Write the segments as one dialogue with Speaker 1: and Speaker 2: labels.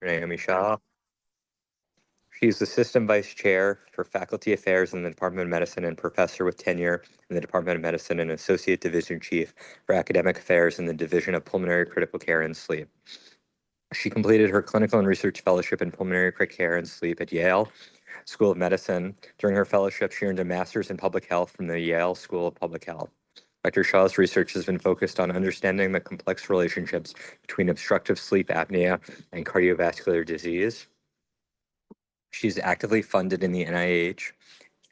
Speaker 1: Naomi Shah. She's Assistant Vice Chair for Faculty Affairs in the Department of Medicine and Professor with tenure in the Department of Medicine and Associate Division Chief for Academic Affairs in the Division of Pulmonary Critical Care and Sleep. She completed her clinical and research fellowship in pulmonary critical care and sleep at Yale School of Medicine. During her fellowship, she earned a master's in public health from the Yale School of Public Health. Dr. Shah's research has been focused on understanding the complex relationships between obstructive sleep apnea and cardiovascular disease. She's actively funded in the NIH.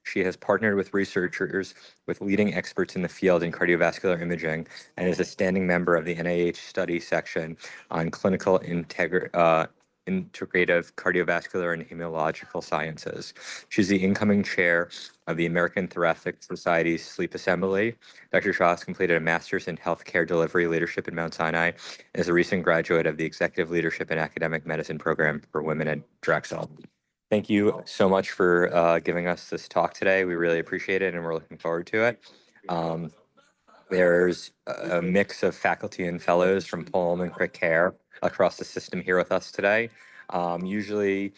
Speaker 1: She has partnered with researchers with leading experts in the field in cardiovascular imaging and is a standing member of the NIH study section on clinical integrative cardiovascular and hematological sciences. She's the incoming chair of the American Thoracic Society's Sleep Assembly. Dr. Shah has completed a master's in healthcare delivery leadership at Mount Sinai and is a recent graduate of the Executive Leadership and Academic Medicine program for women at Drexel. Thank you so much for giving us this talk today. We really appreciate it, and we're looking forward to it. There's a mix of faculty and fellows from Pulm and Crit Care across the system here with us today. Usually,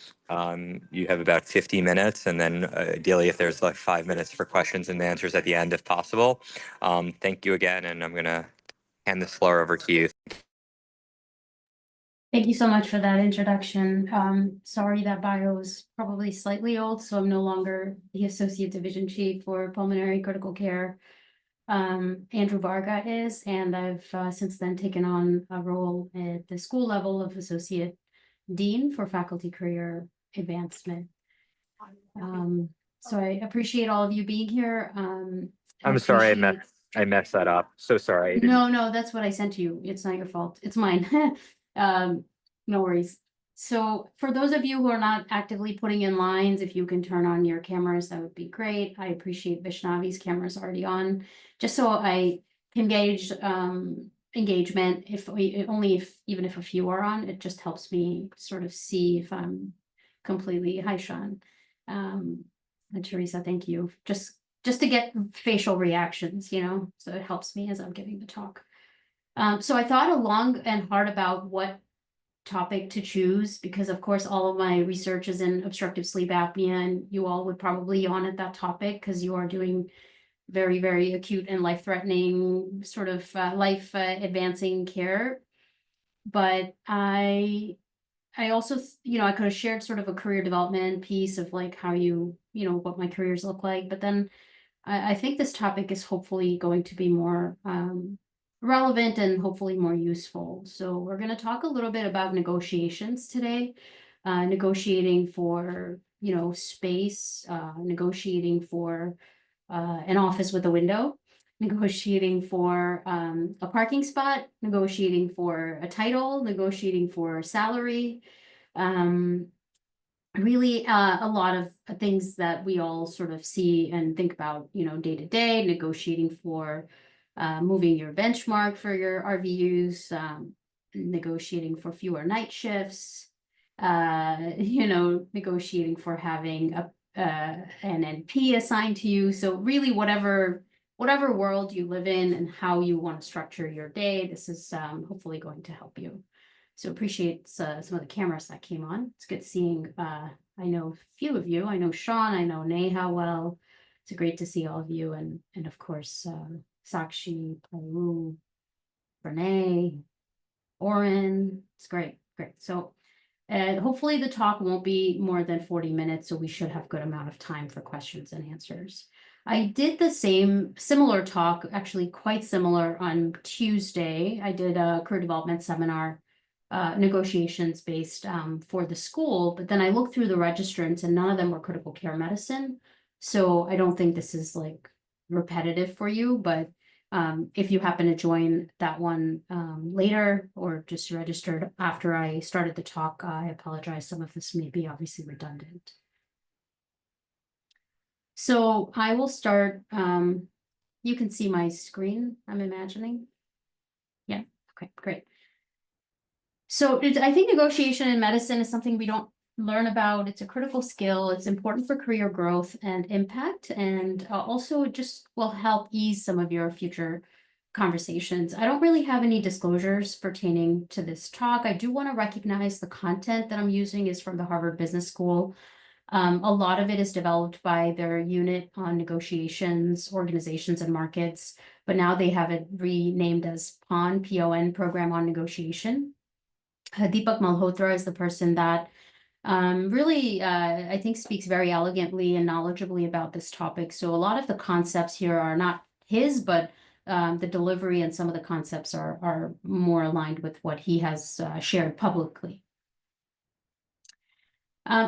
Speaker 1: you have about 50 minutes, and then ideally, if there's like 5 minutes for questions and answers at the end, if possible. Thank you again, and I'm going to hand this floor over to you.
Speaker 2: Thank you so much for that introduction. Sorry that bio is probably slightly old, so I'm no longer the Associate Division Chief for Pulmonary Critical Care. Andrew Varga is, and I've since then taken on a role at the school level of Associate Dean for Faculty Career Advancement. So I appreciate all of you being here.
Speaker 1: I'm sorry, I messed that up. So sorry.
Speaker 2: No, that's what I sent you. It's not your fault. It's mine. No worries. So for those of you who are not actively putting in lines, if you can turn on your cameras, that would be great. I appreciate Vishnavi's cameras already on, just so I can gauge engagement. Even if a few are on, it just helps me sort of see if I'm completely. Hi, Sean. And Teresa, thank you. Just to get facial reactions, so it helps me as I'm giving the talk. So I thought long and hard about what topic to choose, because of course all of my research is in obstructive sleep apnea, and you all would probably yawn at that topic because you are doing very, very acute and life-threatening sort of life advancing care. But I also, I could have shared sort of a career development piece of like how what my careers look like, but then I think this topic is hopefully going to be more relevant and hopefully more useful. So we're going to talk a little bit about negotiations today, negotiating for, space, negotiating for an office with a window, negotiating for a parking spot, negotiating for a title, negotiating for salary. Really a lot of things that we all sort of see and think about, day to day, negotiating for moving your benchmark for your RVUs, negotiating for fewer night shifts, negotiating for having an NP assigned to you. So really whatever world you live in and how you want to structure your day, this is hopefully going to help you. So appreciate some of the cameras that came on. It's good seeing, I know a few of you. I know Sean, I know Neha well. It's great to see all of you. And of course, Sakshi, Paru, Renee, Oren. It's great. So hopefully the talk won't be more than 40 minutes, so we should have good amount of time for questions and answers. I did the similar talk, actually quite similar, on Tuesday. I did a career development seminar, negotiations based for the school, but then I looked through the registrants and none of them were critical care medicine. So I don't think this is like repetitive for you, but if you happen to join that one later or just registered after I started the talk, I apologize. Some of this may be obviously redundant. So I will start. You can see my screen, I'm imagining. Yeah, okay, great. So I think negotiation in medicine is something we don't learn about. It's a critical skill. It's important for career growth and impact, and also just will help ease some of your future conversations. I don't really have any disclosures pertaining to this talk. I do want to recognize the content that I'm using is from the Harvard Business School. A lot of it is developed by their unit on negotiations, organizations, and markets, but now they have it renamed as PON, P-O-N, Program on Negotiation. Deepak Malhotra is the person that really, I think, speaks very elegantly and knowledgeably about this topic. So a lot of the concepts here are not his, but the delivery and some of the concepts are more aligned with what he has shared publicly.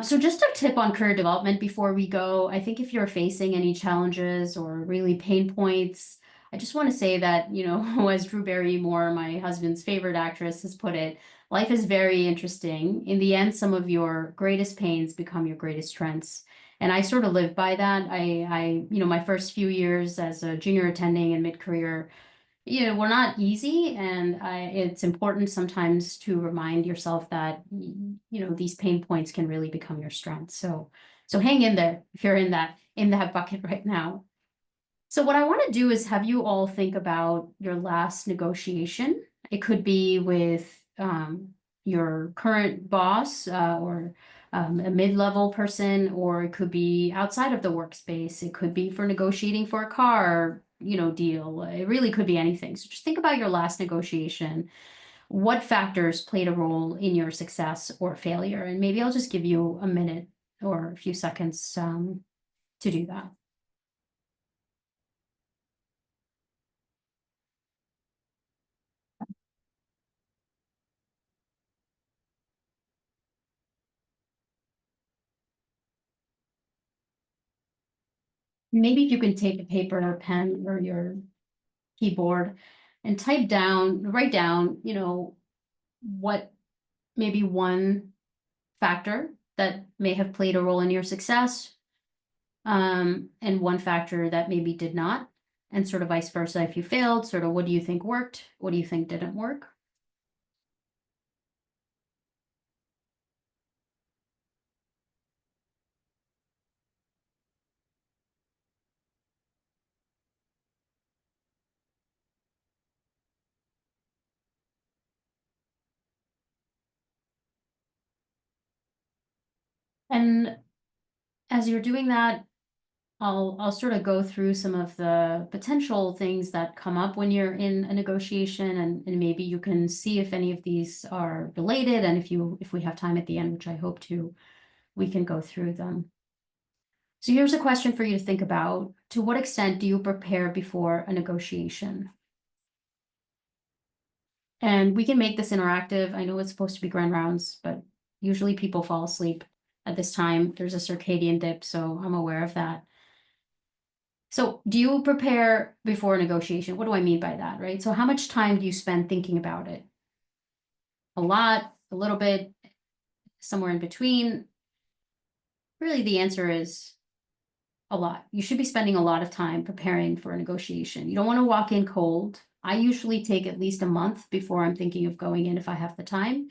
Speaker 2: So just a tip on career development before we go. I think if you're facing any challenges or really pain points, I just want to say that, you know, as Drew Barrymore, my husband's favorite actress, has put it, life is very interesting. In the end, some of your greatest pains become your greatest strengths. And I sort of live by that. You know, my first few years as a junior attending and mid-career, you know, we're not easy, and it's important sometimes to remind yourself that, you know, these pain points can really become your strength. So hang in there if you're in that bucket right now. So what I want to do is have you all think about your last negotiation. It could be with your current boss or a mid-level person, or it could be outside of the workspace. It could be for negotiating for a car, you know, deal. It really could be anything. So just think about your last negotiation. What factors played a role in your success or failure? And maybe I'll just give you a minute or a few seconds to do that. Maybe if you can take a paper or pen or your keyboard and write down, you know, what maybe one factor that may have played a role in your success, and one factor that maybe did not, and sort of vice versa. If you failed, sort of what do you think worked? What do you think didn't work? And as you're doing that, I'll sort of go through some of the potential things that come up when you're in a negotiation, and maybe you can see if any of these are related, and if we have time at the end, which I hope to, we can go through them. So here's a question for you to think about. To what extent do you prepare before a negotiation? And we can make this interactive. I know it's supposed to be grand rounds, but usually people fall asleep at this time. There's a circadian dip, so I'm aware of that. So do you prepare before a negotiation? What do I mean by that, right? So how much time do you spend thinking about it? A lot, a little bit, somewhere in between? Really, the answer is a lot. You should be spending a lot of time preparing for a negotiation. You don't want to walk in cold. I usually take at least a month before I'm thinking of going in if I have the time.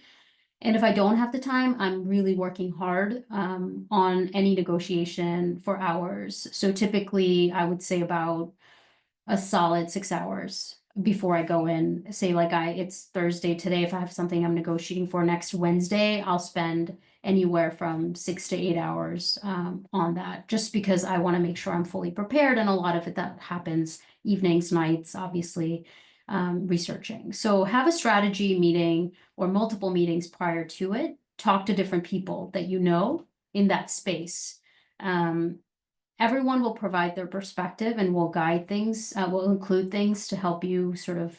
Speaker 2: And if I don't have the time, I'm really working hard on any negotiation for hours. So typically, I would say about a solid 6 hours before I go in. Say like it's Thursday today. If I have something I'm negotiating for next Wednesday, I'll spend anywhere from 6 to 8 hours on that, just because I want to make sure I'm fully prepared. And a lot of it that happens evenings, nights, obviously, researching. So have a strategy meeting or multiple meetings prior to it. Talk to different people that you know in that space. Everyone will provide their perspective and will guide things, will include things to help you sort of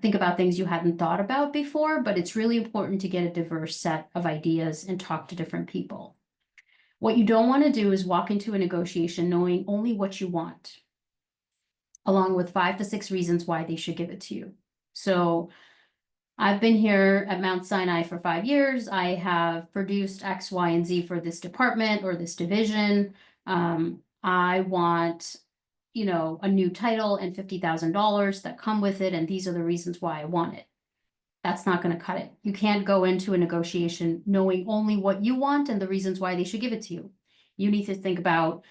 Speaker 2: think about things you hadn't thought about before, but it's really important to get a diverse set of ideas and talk to different people. What you don't want to do is walk into a negotiation knowing only what you want, along with 5 to 6 reasons why they should give it to you. So I've been here at Mount Sinai for 5 years. I have produced X, Y, and Z for this department or this division. I want, you know, a new title and $50,000 that come with it, and these are the reasons why I want it. That's not going to cut it. You can't go into a negotiation knowing only what you want and the reasons why they should give it to you. You need to think about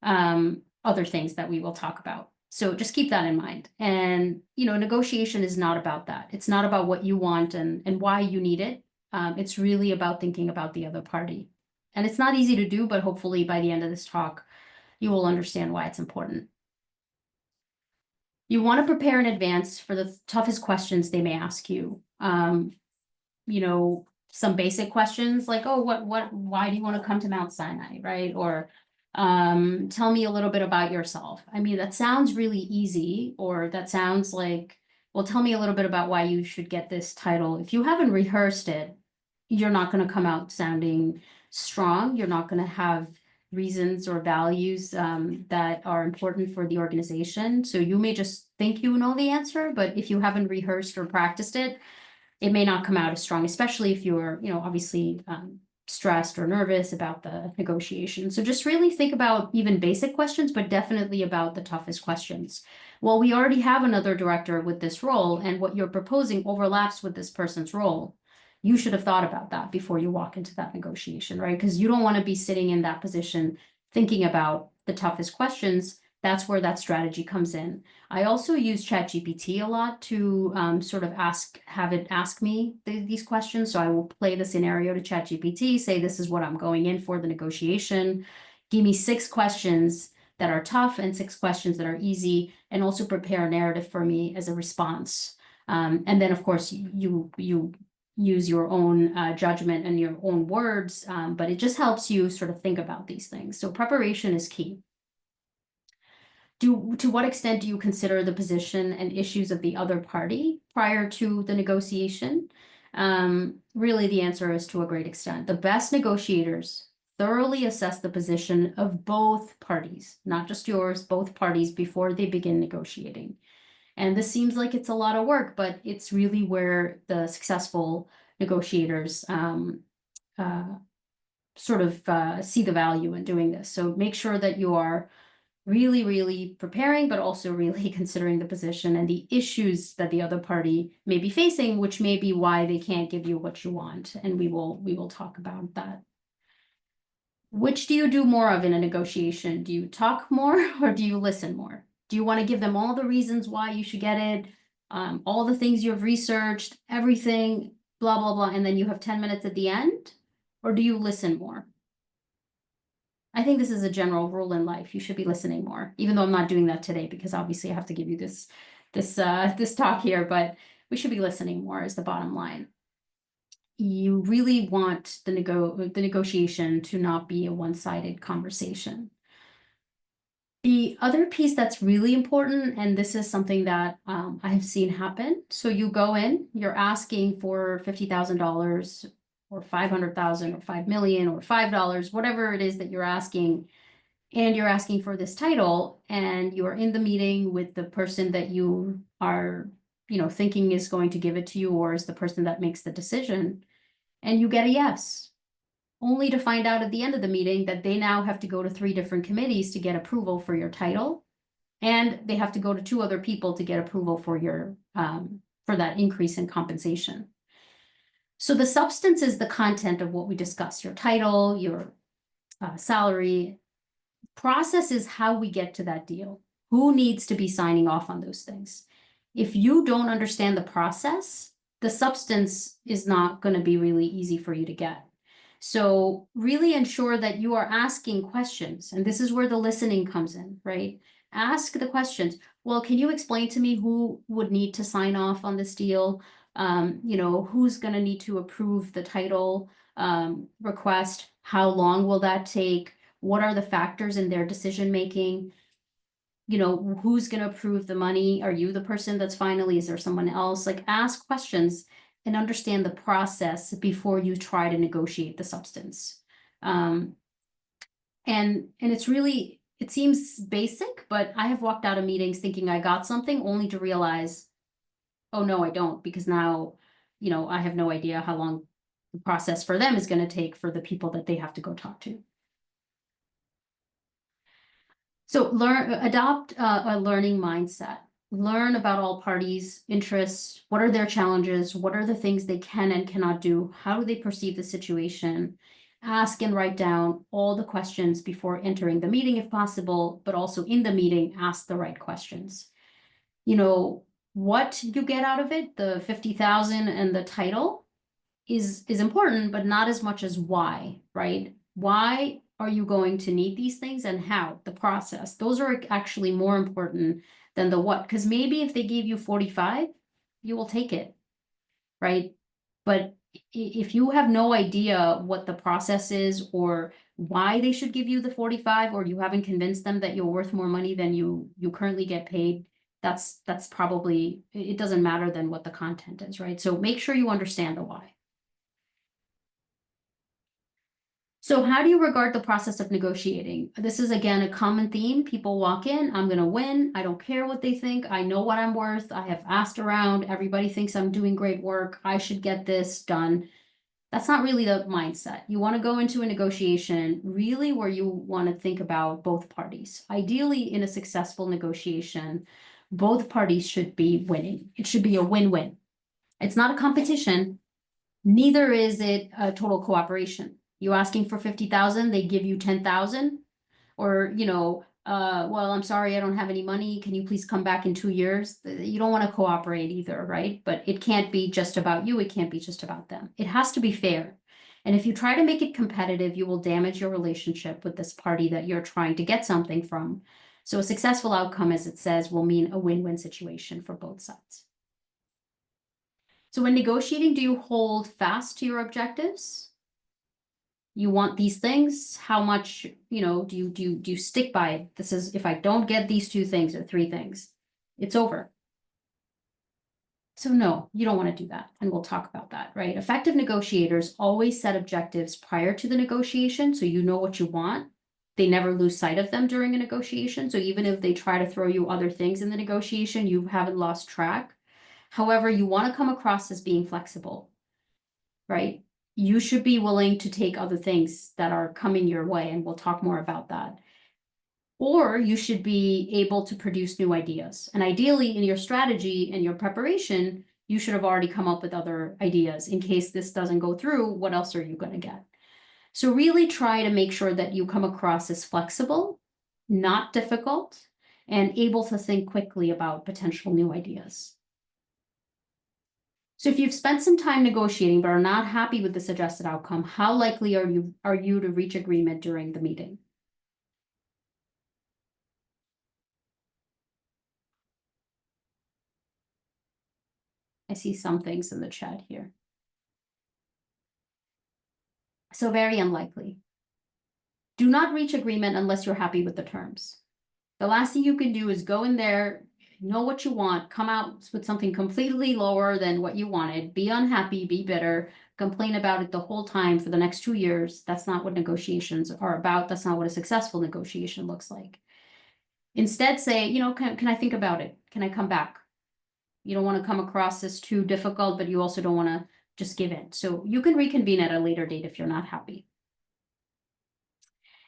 Speaker 2: other things that we will talk about. So just keep that in mind. And, negotiation is not about that. It's not about what you want and why you need it. It's really about thinking about the other party. And it's not easy to do, but hopefully by the end of this talk, you will understand why it's important. You want to prepare in advance for the toughest questions they may ask you. Some basic questions like, oh, why do you want to come to Mount Sinai, right? Or tell me a little bit about yourself. I mean, that sounds really easy, or that sounds like, well, tell me a little bit about why you should get this title. If you haven't rehearsed it, you're not going to come out sounding strong. You're not going to have reasons or values that are important for the organization. So you may just think you know the answer, but if you haven't rehearsed or practiced it, it may not come out as strong, especially if you're, obviously stressed or nervous about the negotiation. So just really think about even basic questions, but definitely about the toughest questions. Well, we already have another director with this role, and what you're proposing overlaps with this person's role. You should have thought about that before you walk into that negotiation, right? Because you don't want to be sitting in that position thinking about the toughest questions. That's where that strategy comes in. I also use ChatGPT a lot to sort of have it ask me these questions. So I will play the scenario to ChatGPT, say, this is what I'm going in for the negotiation. Give me 6 questions that are tough and 6 questions that are easy, and also prepare a narrative for me as a response. And then, of course, you use your own judgment and your own words, but it just helps you sort of think about these things. So preparation is key. To what extent do you consider the position and issues of the other party prior to the negotiation? Really, the answer is to a great extent. The best negotiators thoroughly assess the position of both parties, not just yours, both parties, before they begin negotiating. And this seems like it's a lot of work, but it's really where the successful negotiators sort of see the value in doing this. So make sure that you are really, really preparing, but also really considering the position and the issues that the other party may be facing, which may be why they can't give you what you want. And we will talk about that. Which do you do more of in a negotiation? Do you talk more or do you listen more? Do you want to give them all the reasons why you should get it, all the things you've researched, everything, blah, blah, blah, and then you have 10 minutes at the end? Or do you listen more? I think this is a general rule in life. You should be listening more, even though I'm not doing that today, because obviously I have to give you this talk here, but we should be listening more is the bottom line. You really want the negotiation to not be a one-sided conversation. The other piece that's really important, and this is something that I have seen happen. So you go in, you're asking for $50,000 or 500,000 or 5 million or $5, whatever it is that you're asking, and you're asking for this title, and you're in the meeting with the person that you are, thinking is going to give it to you, or is the person that makes the decision, and you get a yes, only to find out at the end of the meeting that they now have to go to 3 different committees to get approval for your title, and they have to go to 2 other people to get approval for your for that increase in compensation. So the substance is the content of what we discussed, your title, your salary. Process is how we get to that deal. Who needs to be signing off on those things? If you don't understand the process, the substance is not going to be really easy for you to get. So really ensure that you are asking questions, and this is where the listening comes in, right? Ask the questions. Well, can you explain to me who would need to sign off on this deal? Who's going to need to approve the title request? How long will that take? What are the factors in their decision making? Who's going to approve the money? Are you the person that's finally, is there someone else? Like, ask questions and understand the process before you try to negotiate the substance. And it's really, it seems basic, but I have walked out of meetings thinking I got something only to realize, oh no, I don't, because now, I have no idea how long the process for them is going to take for the people that they have to go talk to. So adopt a learning mindset. Learn about all parties' interests. What are their challenges? What are the things they can and cannot do? How do they perceive the situation? ask and write down all the questions before entering the meeting if possible, but also in the meeting, ask the right questions. You know, what you get out of it, the 50,000 and the title is important, but not as much as why, right? Why are you going to need these things and how, the process? Those are actually more important than the what, because maybe if they gave you 45, you will take it, right? But if you have no idea what the process is or why they should give you the 45, or you haven't convinced them that you're worth more money than you currently get paid, that's probably, it doesn't matter then what the content is, right? So make sure you understand the why. So how do you regard the process of negotiating? This is again a common theme. People walk in, I'm gonna win. I don't care what they think. I know what I'm worth. I have asked around. Everybody thinks I'm doing great work. I should get this done. That's not really the mindset. You want to go into a negotiation really where you want to think about both parties. Ideally, in a successful negotiation, both parties should be winning. It should be a win-win. It's not a competition. Neither is it a total cooperation. You asking for 50,000, they give you 10,000, or well, I'm sorry, I don't have any money. Can you please come back in 2 years? You don't want to cooperate either, right? But it can't be just about you. It can't be just about them. It has to be fair. And if you try to make it competitive, you will damage your relationship with this party that you're trying to get something from. So a successful outcome, as it says, will mean a win-win situation for both sides. So when negotiating, do you hold fast to your objectives? You want these things, how much, do you stick by it? This is, if I don't get these 2 things or 3 things, it's over. So no, you don't want to do that. And we'll talk about that, right? Effective negotiators always set objectives prior to the negotiation, so you know what you want. They never lose sight of them during a negotiation. So even if they try to throw you other things in the negotiation, you haven't lost track. However, you want to come across as being flexible, right? You should be willing to take other things that are coming your way, and we'll talk more about that. Or you should be able to produce new ideas. And ideally, in your strategy and your preparation, you should have already come up with other ideas. In case this doesn't go through, what else are you going to get? So really try to make sure that you come across as flexible, not difficult, and able to think quickly about potential new ideas. So if you've spent some time negotiating but are not happy with the suggested outcome, how likely are you to reach agreement during the meeting? I see some things in the chat here. So very unlikely. Do not reach agreement unless you're happy with the terms. The last thing you can do is go in there, know what you want, come out with something completely lower than what you wanted, be unhappy, be bitter, complain about it the whole time for the next 2 years. That's not what negotiations are about. That's not what a successful negotiation looks like. Instead, say, can I think about it? Can I come back? You don't want to come across as too difficult, but you also don't want to just give in. So you can reconvene at a later date if you're not happy.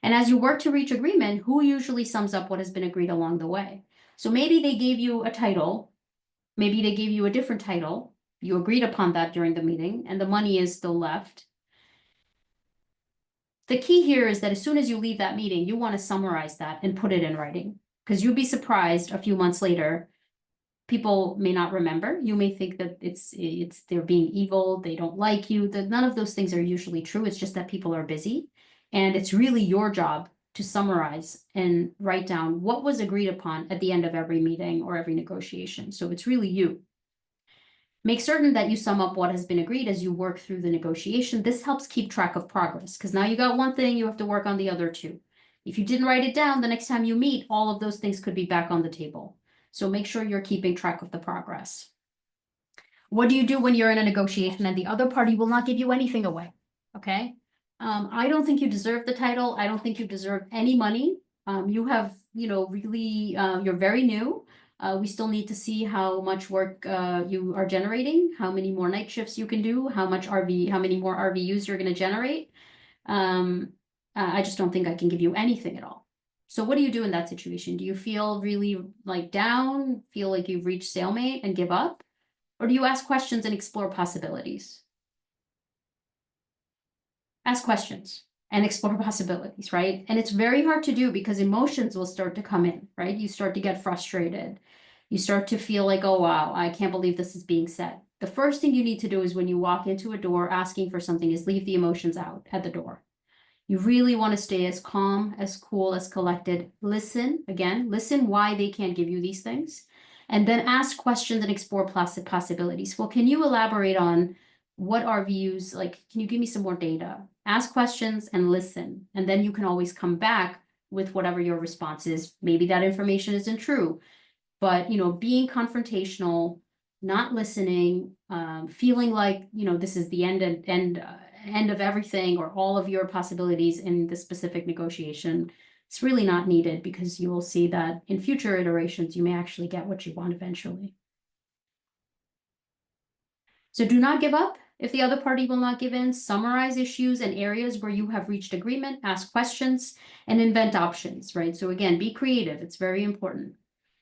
Speaker 2: And as you work to reach agreement, who usually sums up what has been agreed along the way? So maybe they gave you a title, maybe they gave you a different title, you agreed upon that during the meeting, and the money is still left. The key here is that as soon as you leave that meeting, you want to summarize that and put it in writing, because you'd be surprised a few months later, people may not remember. You may think that it's they're being evil, they don't like you. None of those things are usually true. It's just that people are busy. And it's really your job to summarize and write down what was agreed upon at the end of every meeting or every negotiation. So it's really you. Make certain that you sum up what has been agreed as you work through the negotiation. This helps keep track of progress, because now you got one thing, you have to work on the other 2. If you didn't write it down, the next time you meet, all of those things could be back on the table. So make sure you're keeping track of the progress. What do you do when you're in a negotiation and the other party will not give you anything away? Okay. I don't think you deserve the title. I don't think you deserve any money. You have, really, you're very new. We still need to see how much work you are generating, how many more night shifts you can do, how many more RVUs you're going to generate. I just don't think I can give you anything at all. So what do you do in that situation? Do you feel really down, feel like you've reached stalemate and give up? Or do you ask questions and explore possibilities? ask questions and explore possibilities, right? And it's very hard to do because emotions will start to come in, right? You start to get frustrated. You start to feel like, oh, wow, I can't believe this is being said. The first thing you need to do is when you walk into a door asking for something is leave the emotions out at the door. You really want to stay as calm, as cool, as collected. Listen, again, listen why they can't give you these things. And then ask questions and explore possibilities. Well, can you elaborate on what are views? Like, can you give me some more data? Ask questions and listen. And then you can always come back with whatever your response is. Maybe that information isn't true. But, being confrontational, not listening, feeling like, this is the end of everything or all of your possibilities in the specific negotiation, it's really not needed because you will see that in future iterations, you may actually get what you want eventually. So do not give up. If the other party will not give in, summarize issues and areas where you have reached agreement, ask questions, and invent options, right? So again, be creative. It's very important.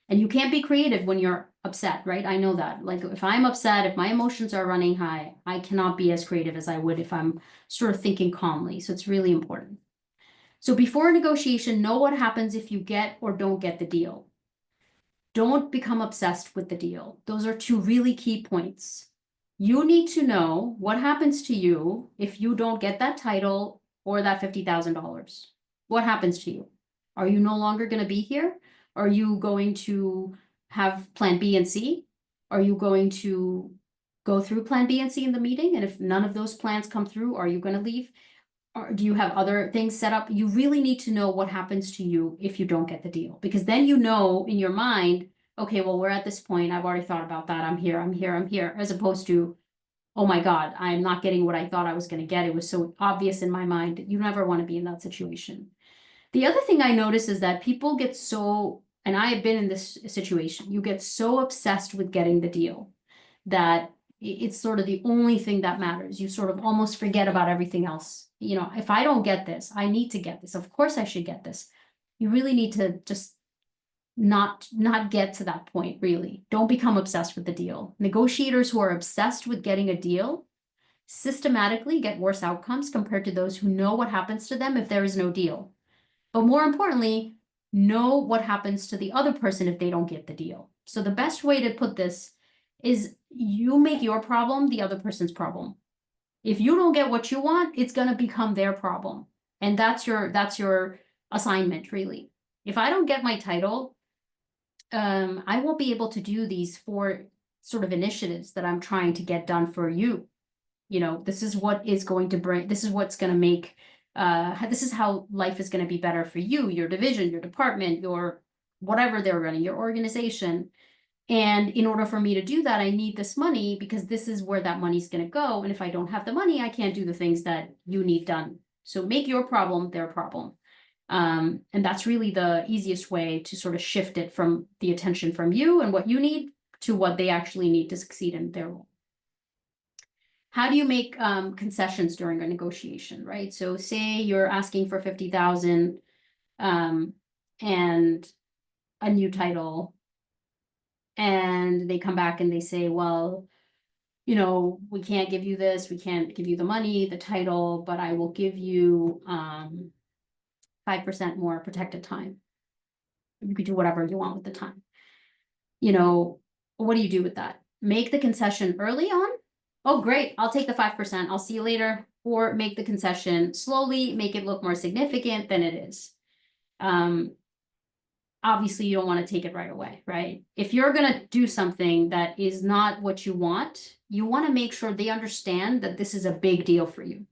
Speaker 2: And you can't be creative when you're upset, right? I know that. Like if I'm upset, if my emotions are running high, I cannot be as creative as I would if I'm sort of thinking calmly. So it's really important. So before a negotiation, know what happens if you get or don't get the deal. Don't become obsessed with the deal. Those are two really key points. You need to know what happens to you if you don't get that title or that $50,000. What happens to you? Are you no longer going to be here? Are you going to have plan B and C? Are you going to go through plan B and C in the meeting? And if none of those plans come through, are you going to leave? Or do you have other things set up? You really need to know what happens to you if you don't get the deal, because then you know in your mind, okay, well, we're at this point. I've already thought about that. I'm here, as opposed to, oh my God, I'm not getting what I thought I was going to get. It was so obvious in my mind. You never want to be in that situation. The other thing I notice is that people get so, and I have been in this situation, you get so obsessed with getting the deal that it's sort of the only thing that matters. You sort of almost forget about everything else. If I don't get this, I need to get this. Of course I should get this. You really need to just not get to that point, really. Don't become obsessed with the deal. Negotiators who are obsessed with getting a deal systematically get worse outcomes compared to those who know what happens to them if there is no deal. But more importantly, know what happens to the other person if they don't get the deal. So the best way to put this is you make your problem the other person's problem. If you don't get what you want, it's going to become their problem. And that's your assignment, really. If I don't get my title, I won't be able to do these 4 sort of initiatives that I'm trying to get done for you. This is what is going to bring, this is what's going to make, this is how life is going to be better for you, your division, your department, your whatever they're running, your organization. And in order for me to do that, I need this money because this is where that money's going to go. And if I don't have the money, I can't do the things that you need done. So make your problem their problem. And that's really the easiest way to sort of shift it from the attention from you and what you need to what they actually need to succeed in their role. How do you make concessions during a negotiation, right? So say you're asking for 50,000 and a new title, and they come back and they say, well, we can't give you this, we can't give you the money, the title, but I will give you 5% more protected time. You could do whatever you want with the time. What do you do with that? Make the concession early on. Oh, great, I'll take the 5%, I'll see you later. Or make the concession slowly, make it look more significant than it is. Obviously, you don't want to take it right away, right? If you're going to do something that is not what you want to make sure they understand that this is a big deal for you.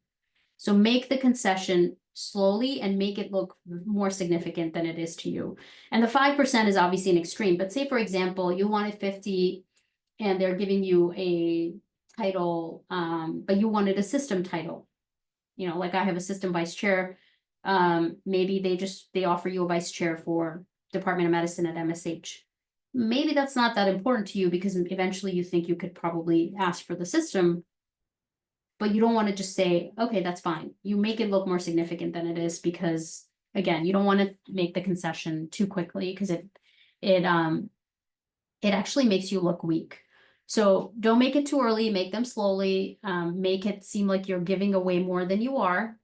Speaker 2: So make the concession slowly and make it look more significant than it is to you. And the 5% is obviously an extreme, but say, for example, you wanted 50 and they're giving you a title, but you wanted a system title. Like I have a system vice chair. Maybe they offer you a vice chair for Department of Medicine at MSH. Maybe that's not that important to you because eventually you think you could probably ask for the system, but you don't want to just say, okay, that's fine. You make it look more significant than it is because, again, you don't want to make the concession too quickly because it actually makes you look weak. So don't make it too early, make them slowly, make it seem like you're giving away more than you are.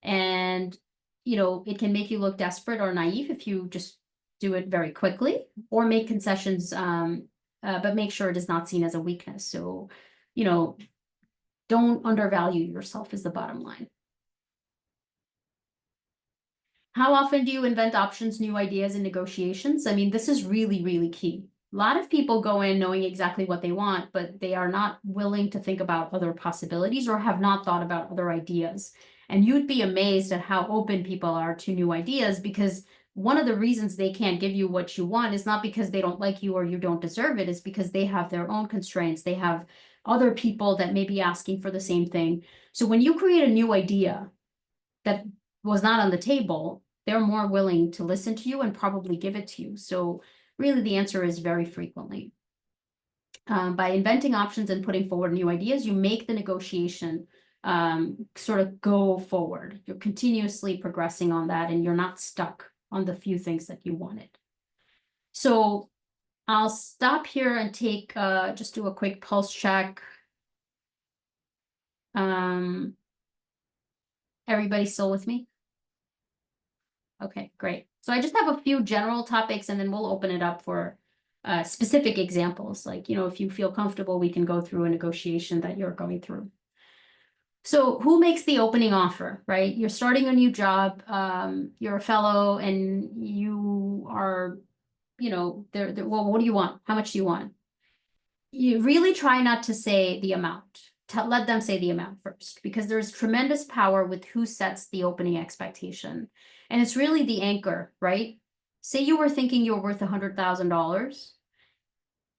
Speaker 2: And, it can make you look desperate or naive if you just do it very quickly or make concessions, but make sure it is not seen as a weakness. So, don't undervalue yourself is the bottom line. How often do you invent options, new ideas, and negotiations? I mean, this is really, really key. A lot of people go in knowing exactly what they want, but they are not willing to think about other possibilities or have not thought about other ideas. And you'd be amazed at how open people are to new ideas, because one of the reasons they can't give you what you want is not because they don't like you or you don't deserve it, is because they have their own constraints. They have other people that may be asking for the same thing. So when you create a new idea that was not on the table, they're more willing to listen to you and probably give it to you. So really the answer is very frequently. By inventing options and putting forward new ideas, you make the negotiation sort of go forward. You're continuously progressing on that and you're not stuck on the few things that you wanted. So I'll stop here and take, just do a quick pulse check. Everybody still with me? Okay, great. So I just have a few general topics and then we'll open it up for specific examples. Like, if you feel comfortable, we can go through a negotiation that you're going through. So who makes the opening offer, right? You're starting a new job, you're a fellow and you are, well, what do you want? How much do you want? You really try not to say the amount. Let them say the amount first, because there's tremendous power with who sets the opening expectation. And it's really the anchor, right? Say you were thinking you were worth $100,000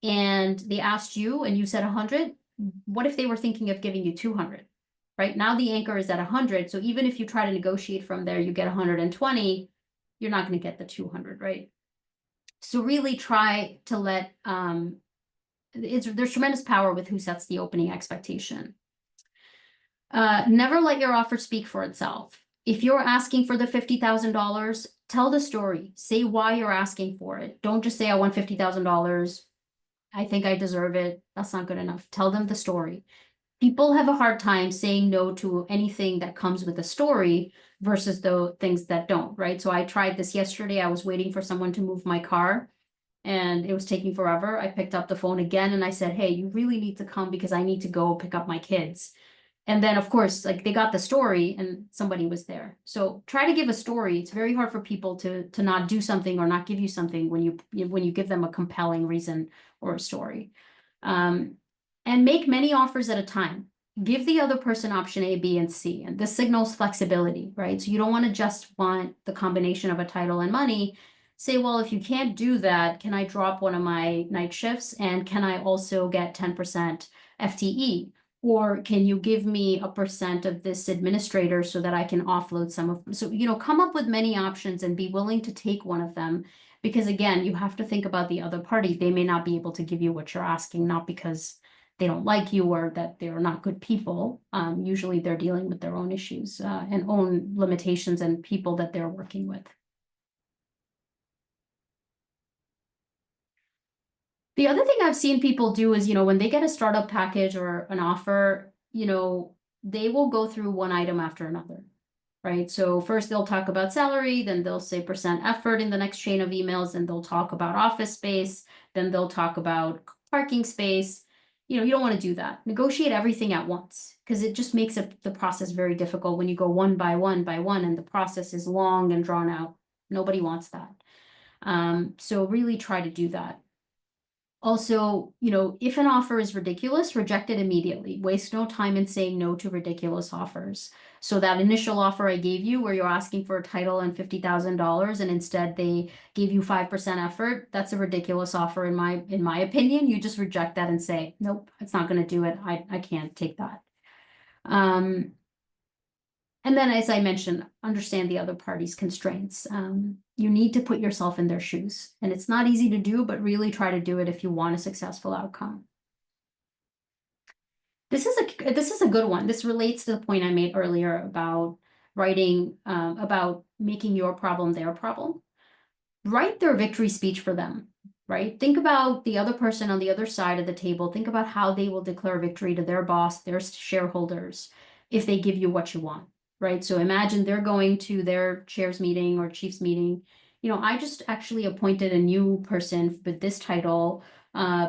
Speaker 2: and they asked you and you said 100. What if they were thinking of giving you 200, right? Now the anchor is at 100. So even if you try to negotiate from there, you get 120, you're not going to get the 200, right? So really try to let, there's tremendous power with who sets the opening expectation. Never let your offer speak for itself. If you're asking for the $50,000, tell the story. Say why you're asking for it. Don't just say, I want $50,000. I think I deserve it. That's not good enough. Tell them the story. People have a hard time saying no to anything that comes with a story versus the things that don't, right? So I tried this yesterday. I was waiting for someone to move my car and it was taking forever. I picked up the phone again and I said, hey, you really need to come because I need to go pick up my kids. And then, of course, like they got the story and somebody was there. So try to give a story. It's very hard for people to not do something or not give you something when you give them a compelling reason or a story. And make many offers at a time. Give the other person option A, B, and C. And this signals flexibility, right? So you don't want to just want the combination of a title and money. Say, well, if you can't do that, can I drop one of my night shifts? And can I also get 10% FTE? Or can you give me a percent of this administrator so that I can offload some of them? So, come up with many options and be willing to take one of them. Because again, you have to think about the other party. They may not be able to give you what you're asking, not because they don't like you or that they're not good people. Usually they're dealing with their own issues and own limitations and people that they're working with. The other thing I've seen people do is, when they get a startup package or an offer, they will go through one item after another, right? So first they'll talk about salary, then they'll say percent effort in the next chain of emails, then they'll talk about office space, then they'll talk about parking space. You don't want to do that. Negotiate everything at once because it just makes the process very difficult when you go one by one by one and the process is long and drawn out. Nobody wants that. So really try to do that. Also, if an offer is ridiculous, reject it immediately. Waste no time in saying no to ridiculous offers. So that initial offer I gave you where you're asking for a title and $50,000 and instead they gave you 5% effort, that's a ridiculous offer in my opinion. You just reject that and say, nope, it's not going to do it. I can't take that. And then, as I mentioned, understand the other party's constraints. You need to put yourself in their shoes. And it's not easy to do, but really try to do it if you want a successful outcome. This is a good one. This relates to the point I made earlier about writing, about making your problem their problem. Write their victory speech for them. right? Think about the other person on the other side of the table. Think about how they will declare victory to their boss, their shareholders, if they give you what you want, right? So imagine they're going to their chair's meeting or chief's meeting. I just actually appointed a new person with this title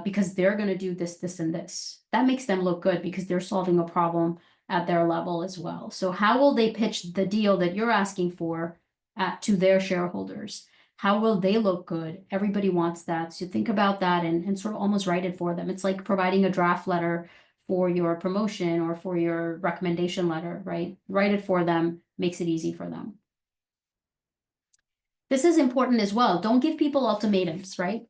Speaker 2: because they're going to do this, this, and this. That makes them look good because they're solving a problem at their level as well. So how will they pitch the deal that you're asking for to their shareholders? How will they look good? Everybody wants that. So think about that and sort of almost write it for them. It's like providing a draft letter for your promotion or for your recommendation letter, right? Write it for them, makes it easy for them. This is important as well. Don't give people ultimatums, right?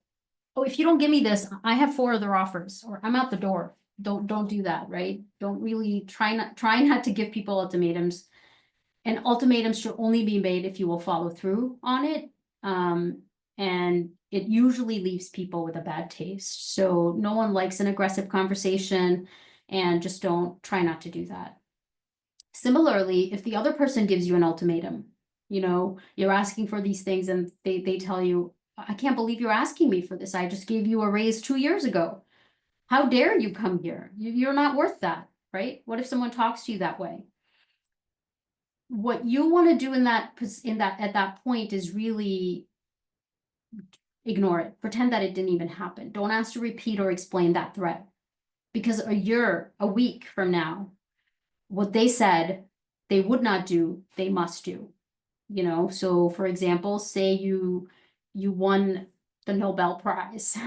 Speaker 2: Oh, if you don't give me this, I have 4 other offers, or I'm out the door. Don't do that, right? Don't really try not to give people ultimatums. And ultimatums should only be made if you will follow through on it. And it usually leaves people with a bad taste. So no one likes an aggressive conversation, and just try not to do that. Similarly, if the other person gives you an ultimatum, you're asking for these things and they tell you, I can't believe you're asking me for this. I just gave you a raise 2 years ago. How dare you come here? You're not worth that, right? What if someone talks to you that way? What you want to do at that point is really ignore it. Pretend that it didn't even happen. Don't ask to repeat or explain that threat. Because a week from now, what they said they would not do, they must do. So for example, say you won the Nobel Prize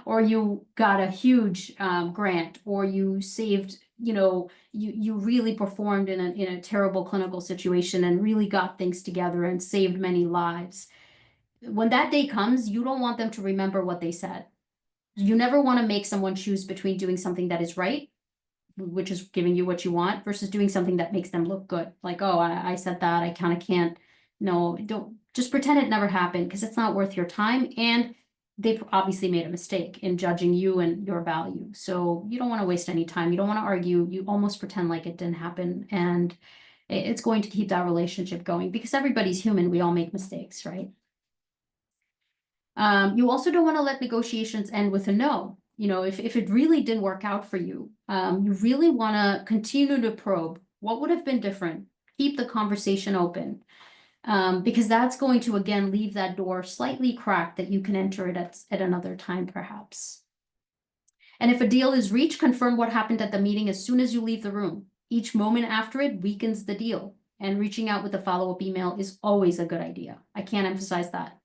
Speaker 2: or you got a huge grant, or you saved, you really performed in a terrible clinical situation and really got things together and saved many lives. When that day comes, you don't want them to remember what they said. You never want to make someone choose between doing something that is right, which is giving you what you want, versus doing something that makes them look good. Like, oh, I said that, I kind of can't. No, don't just pretend it never happened, because it's not worth your time. And they've obviously made a mistake in judging you and your value. So you don't want to waste any time. You don't want to argue. You almost pretend like it didn't happen. And it's going to keep that relationship going, because everybody's human. We all make mistakes, right? You also don't want to let negotiations end with a no. If it really didn't work out for you, you really want to continue to probe. What would have been different? Keep the conversation open, because that's going to, again, leave that door slightly cracked that you can enter it at another time, perhaps. And if a deal is reached, confirm what happened at the meeting as soon as you leave the room. Each moment after it weakens the deal, and reaching out with a follow-up email is always a good idea. I can't emphasize that.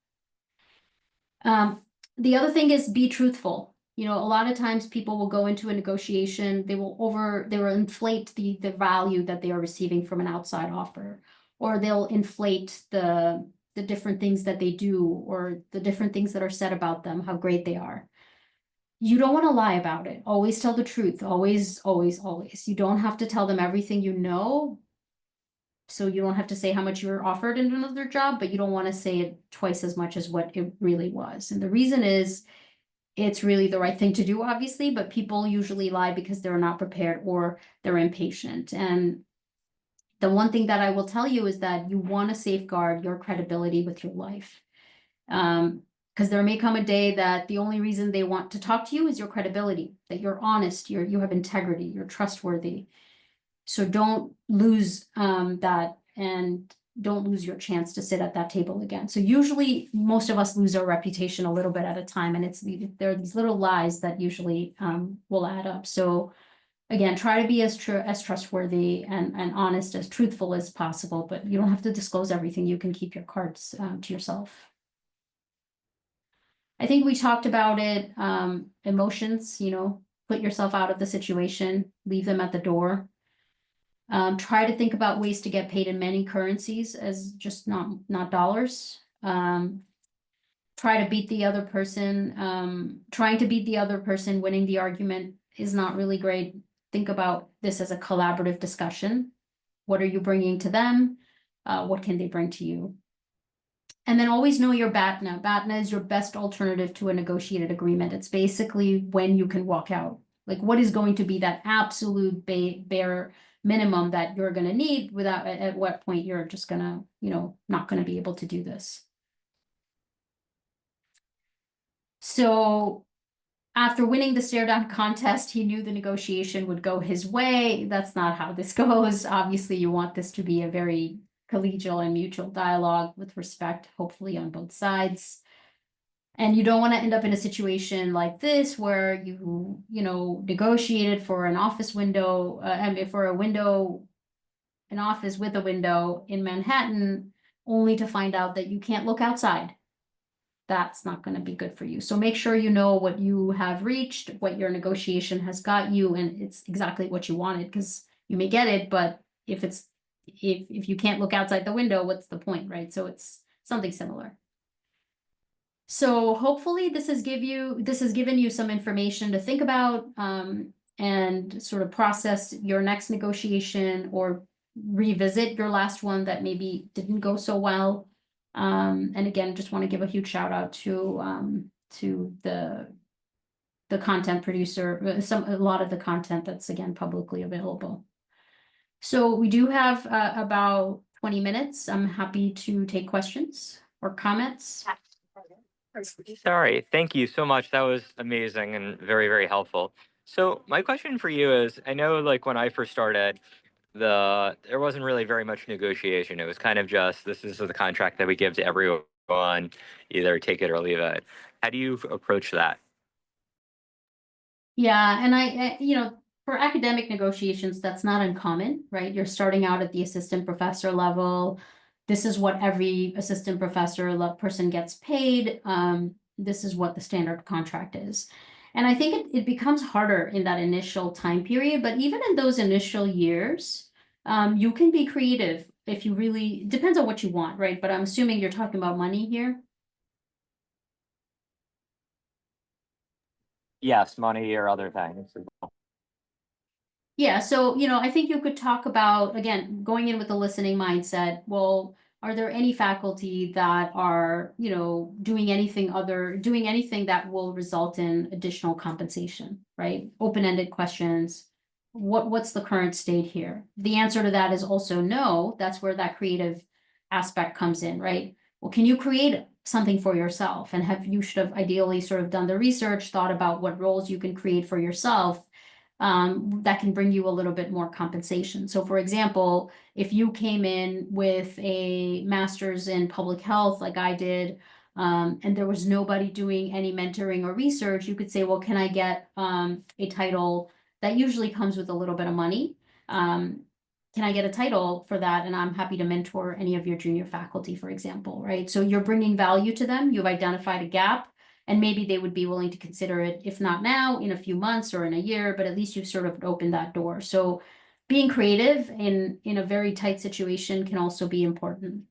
Speaker 2: The other thing is be truthful. A lot of times people will go into a negotiation, they will inflate the value that they are receiving from an outside offer, or they'll inflate the different things that they do, or the different things that are said about them, how great they are. You don't want to lie about it. Always tell the truth. Always, always, always. You don't have to tell them everything you know. So you don't have to say how much you were offered in another job, but you don't want to say it twice as much as what it really was. And the reason is, it's really the right thing to do, obviously, but people usually lie because they're not prepared or they're impatient. And the one thing that I will tell you is that you want to safeguard your credibility with your life. Because there may come a day that the only reason they want to talk to you is your credibility, that you're honest, you have integrity, you're trustworthy. So don't lose that, and don't lose your chance to sit at that table again. So usually most of us lose our reputation a little bit at a time, and there are these little lies that usually will add up. So again, try to be as trustworthy and honest, as truthful as possible, but you don't have to disclose everything. You can keep your cards to yourself. I think we talked about it, emotions, put yourself out of the situation, leave them at the door. Try to think about ways to get paid in many currencies as just not dollars. Try to beat the other person. Trying to beat the other person, winning the argument is not really great. Think about this as a collaborative discussion. What are you bringing to them? What can they bring to you? And then always know your BATNA. BATNA is your best alternative to a negotiated agreement. It's basically when you can walk out. Like, what is going to be that absolute bare minimum that you're going to need, without at what point you're just going to, not going to be able to do this. So after winning the stare down contest, he knew the negotiation would go his way. That's not how this goes. Obviously, you want this to be a very collegial and mutual dialogue with respect, hopefully on both sides. And you don't want to end up in a situation like this where you know, negotiated for an office window, I mean, for a window, an office with a window in Manhattan, only to find out that you can't look outside. That's not going to be good for you. So make sure you know what you have reached, what your negotiation has got you, and it's exactly what you wanted, because you may get it, but if you can't look outside the window, what's the point, right? So it's something similar. So hopefully this has given you some information to think about, and sort of process your next negotiation or revisit your last one that maybe didn't go so well. And again, just want to give a huge shout out to the content producer, a lot of the content that's again publicly available. So we do have about 20 minutes. I'm happy to take questions or comments.
Speaker 1: Sorry, thank you so much. That was amazing and very, very helpful. So my question for you is, I know like when I first started, there wasn't really very much negotiation. It was kind of just, this is the contract that we give to everyone, either take it or leave it. How do you approach that?
Speaker 2: Yeah, and you know, for academic negotiations, that's not uncommon, right? You're starting out at the assistant professor level. This is what every assistant professor person gets paid. This is what the standard contract is. And I think it becomes harder in that initial time period, but even in those initial years, you can be creative if you really, depends on what you want, right? But I'm assuming you're talking about money here.
Speaker 1: Yes, money or other things.
Speaker 2: Yeah, so, you know, I think you could talk about, again, going in with a listening mindset. Well, are there any faculty that are, you know, doing anything that will result in additional compensation, right? Open-ended questions. What's the current state here? The answer to that is also no. That's where that creative aspect comes in, right? Well, can you create something for yourself? And you should have ideally sort of done the research, thought about what roles you can create for yourself, that can bring you a little bit more compensation. So for example, if you came in with a master's in public health like I did, and there was nobody doing any mentoring or research, you could say, well, can I get a title that usually comes with a little bit of money? Can I get a title for that? And I'm happy to mentor any of your junior faculty, for example, right? So you're bringing value to them. You've identified a gap. And maybe they would be willing to consider it, if not now, in a few months or in a year, but at least you've sort of opened that door. So being creative in a very tight situation can also be important.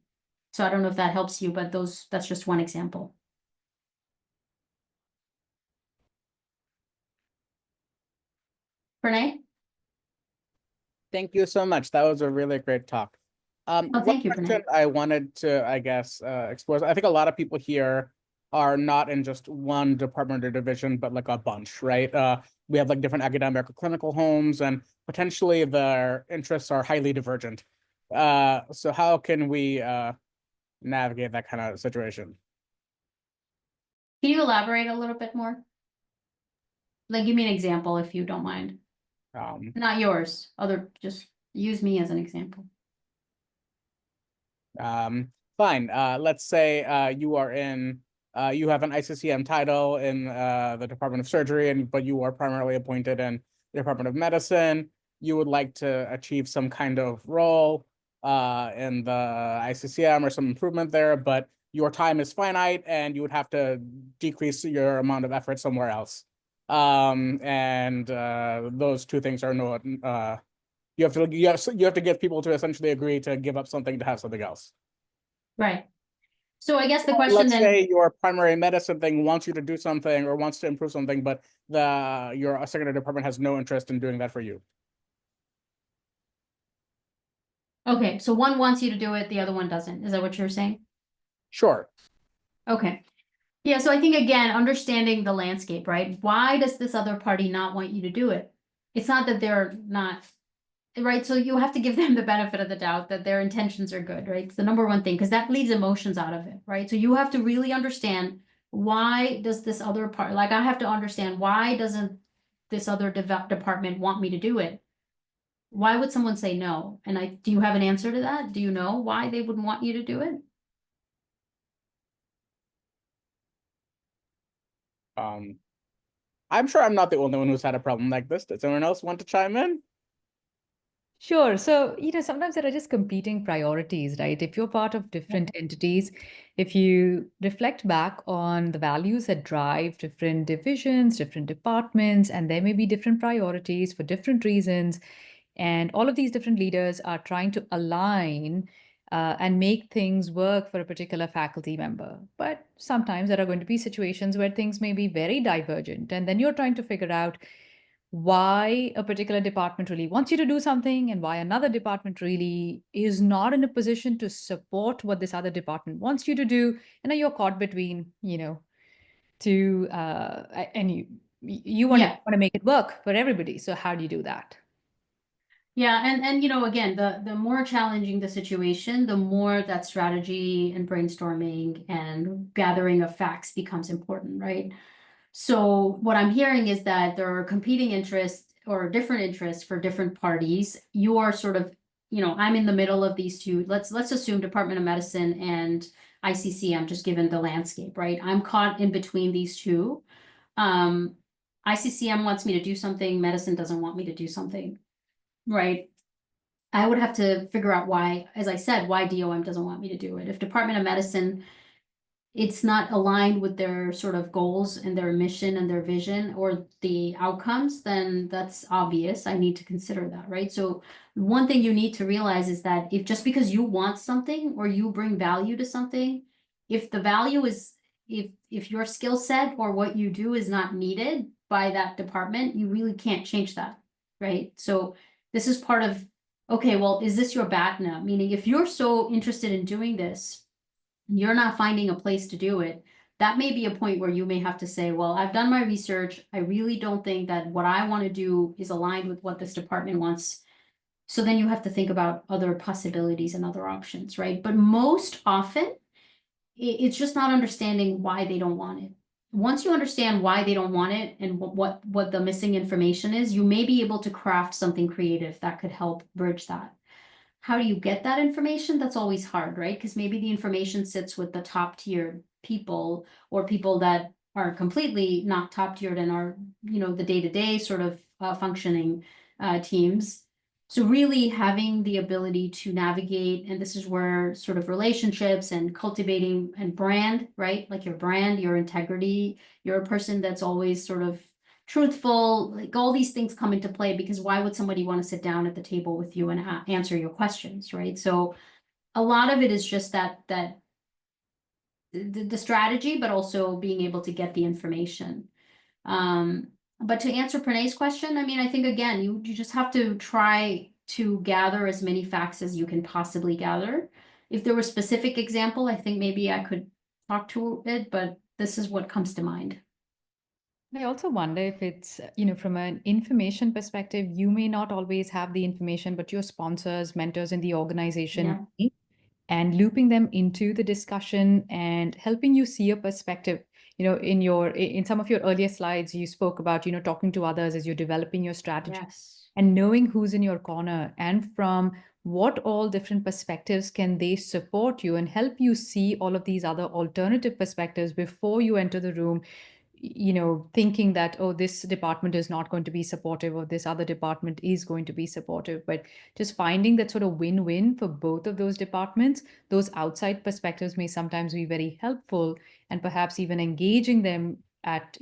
Speaker 2: So I don't know if that helps you, but that's just one example. Pranay?
Speaker 3: Thank you so much. That was a really great talk.
Speaker 2: Oh,
Speaker 3: One
Speaker 2: thank you,
Speaker 3: question
Speaker 2: Pranay.
Speaker 3: I wanted to, I guess, explore. I think a lot of people here are not in just one department or division, but like a bunch, right? We have like different academic or clinical homes, and potentially their interests are highly divergent. So how can we navigate that kind of situation?
Speaker 2: Can you elaborate a little bit more? Like, give me an example if you don't mind. Not yours, just use me as an example.
Speaker 3: Fine. Let's say you are in you have an ICCM title in the Department of Surgery, but you are primarily appointed in the Department of Medicine. You would like to achieve some kind of role in the ICCM or some improvement there, but your time is finite and you would have to decrease your amount of effort somewhere else. And those two things are not. You have to get people to essentially agree to give up something to have something else.
Speaker 2: Right. So I guess the question
Speaker 3: Let's
Speaker 2: then.
Speaker 3: say your primary medicine thing wants you to do something or wants to improve something, but your secondary department has no interest in doing that for you.
Speaker 2: Okay, so one wants you to do it, the other one doesn't. Is that what you're saying?
Speaker 3: Sure.
Speaker 2: Okay. Yeah, so I think again, understanding the landscape, right? Why does this other party not want you to do it? It's not that they're not, right? So you have to give them the benefit of the doubt that their intentions are good, right? It's the number one thing, because that leaves emotions out of it, right? So you have to really understand why does this other part, like I have to understand, why doesn't this other department want me to do it? Why would someone say no? And do you have an answer to that? Do you know why they would want you to do it?
Speaker 3: I'm sure I'm not the only one who's had a problem like this. Does anyone else want to chime in?
Speaker 4: Sure. So, sometimes there are just competing priorities, right? If you're part of different entities, if you reflect back on the values that drive different divisions, different departments, and there may be different priorities for different reasons, and all of these different leaders are trying to align and make things work for a particular faculty member. But sometimes there are going to be situations where things may be very divergent, and then you're trying to figure out why a particular department really wants you to do something and why another department really is not in a position to support what this other department wants you to do. And then you're caught between, two, and you want
Speaker 2: Yeah.
Speaker 4: to make it work for everybody. So how do you do that?
Speaker 2: Yeah, and again, the more challenging the situation, the more that strategy and brainstorming and gathering of facts becomes important, right? So what I'm hearing is that there are competing interests or different interests for different parties. You are sort of, I'm in the middle of these two. Let's assume Department of Medicine and ICCM, just given the landscape, right? I'm caught in between these two. ICCM wants me to do something, medicine doesn't want me to do something. Right. I would have to figure out why, as I said, why DOM doesn't want me to do it. If Department of Medicine, it's not aligned with their sort of goals and their mission and their vision or the outcomes, then that's obvious. I need to consider that, right? So one thing you need to realize is that if just because you want something or you bring value to something, if the value is, if your skill set or what you do is not needed by that department, you really can't change that, right? So this is part of, okay, well, is this your BATNA? Meaning if you're so interested in doing this, you're not finding a place to do it, that may be a point where you may have to say, well, I've done my research. I really don't think that what I want to do is aligned with what this department wants. So then you have to think about other possibilities and other options, right? But most often, it's just not understanding why they don't want it. Once you understand why they don't want it and what the missing information is, you may be able to craft something creative that could help bridge that. How do you get that information? That's always hard, right? Because maybe the information sits with the top tier people or people that are completely not top tiered and are, the day-to-day sort of functioning teams. So really having the ability to navigate, and this is where sort of relationships and cultivating and brand, right? Like your brand, your integrity, you're a person that's always sort of truthful, like all these things come into play, because why would somebody want to sit down at the table with you and answer your questions, right? So a lot of it is just that the strategy, but also being able to get the information. But to answer Pranay's question, I mean, I think again, you just have to try to gather as many facts as you can possibly gather. If there were a specific example, I think maybe I could talk to it, but this is what comes to mind.
Speaker 4: I also wonder if it's, from an information perspective, you may not always have the information, but your sponsors, mentors in the organization, and looping them into the discussion and helping you see a perspective. In some of your earlier slides, you spoke about, talking to others as you're developing your strategy.
Speaker 2: Yes.
Speaker 4: And knowing who's in your corner and from what all different perspectives can they support you and help you see all of these other alternative perspectives before you enter the room, thinking that, oh, this department is not going to be supportive or this other department is going to be supportive, but just finding that sort of win-win for both of those departments. Those outside perspectives may sometimes be very helpful, and perhaps even engaging them at,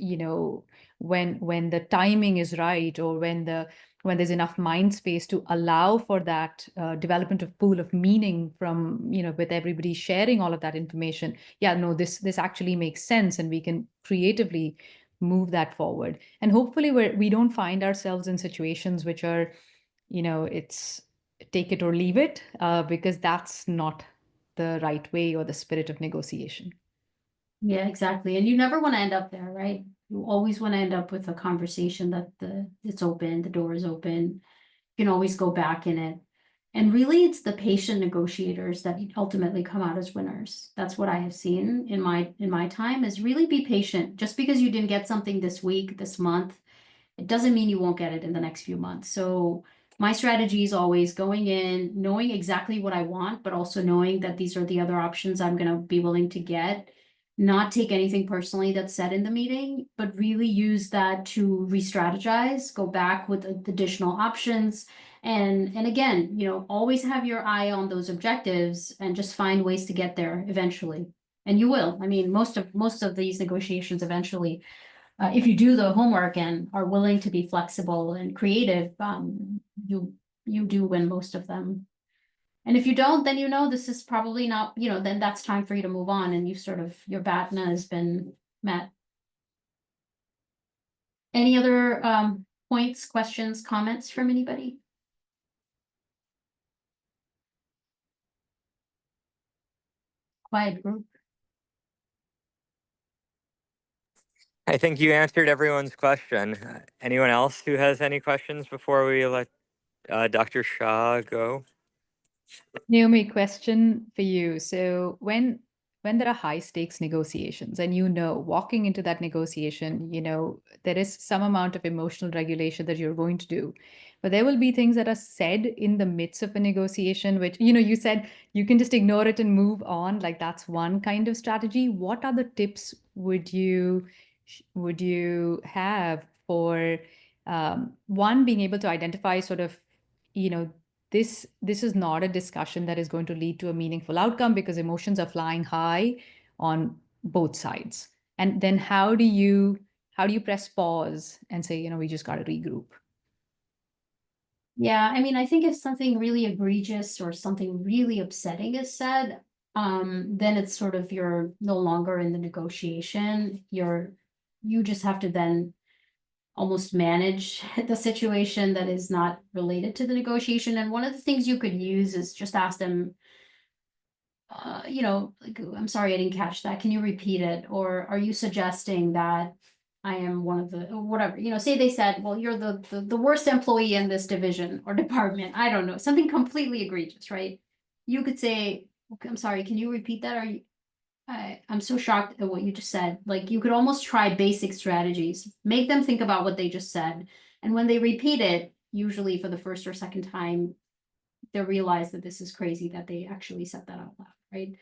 Speaker 4: when the timing is right, or when there's enough mind space to allow for that development of pool of meaning from, with everybody sharing all of that information. Yeah, no, this actually makes sense, and we can creatively move that forward. And hopefully we don't find ourselves in situations which are, it's take it or leave it, because that's not the right way or the spirit of negotiation.
Speaker 2: Yeah, exactly. And you never want to end up there, right? You always want to end up with a conversation that it's open, the door is open. You can always go back in it. And really, it's the patient negotiators that ultimately come out as winners. That's what I have seen in my time, is really be patient. Just because you didn't get something this week, this month, it doesn't mean you won't get it in the next few months. So my strategy is always going in, knowing exactly what I want, but also knowing that these are the other options I'm going to be willing to get. Not take anything personally that's said in the meeting, but really use that to re-strategize, go back with additional options. And again, always have your eye on those objectives and just find ways to get there eventually. And you will. I mean, most of these negotiations eventually, if you do the homework and are willing to be flexible and creative, you do win most of them. And if you don't, then this is probably not, then that's time for you to move on, and your BATNA has been met. Any other points, questions, comments from anybody? Quiet group.
Speaker 1: I think you answered everyone's question. Anyone else who has any questions before we let Dr. Shah go?
Speaker 4: Naomi, question for you. So when there are high stakes negotiations and walking into that negotiation, there is some amount of emotional regulation that you're going to do. But there will be things that are said in the midst of a negotiation, which, you said you can just ignore it and move on. Like that's one kind of strategy. What other tips would you have for one, being able to identify sort of, this is not a discussion that is going to lead to a meaningful outcome because emotions are flying high on both sides. And then how do you press pause and say, we just got to regroup?
Speaker 2: Yeah, I mean, I think if something really egregious or something really upsetting is said, then it's sort of you're no longer in the negotiation. You just have to then almost manage the situation that is not related to the negotiation. And one of the things you could use is just ask them, like, I'm sorry, I didn't catch that. Can you repeat it? Or are you suggesting that I am one of the, or whatever, say they said, well, you're the worst employee in this division or department. I don't know, something completely egregious, right? You could say, okay, I'm sorry, can you repeat that? I'm so shocked at what you just said. Like, you could almost try basic strategies, make them think about what they just said. And when they repeat it, usually for the first or second time, they'll realize that this is crazy that they actually said that out loud, right?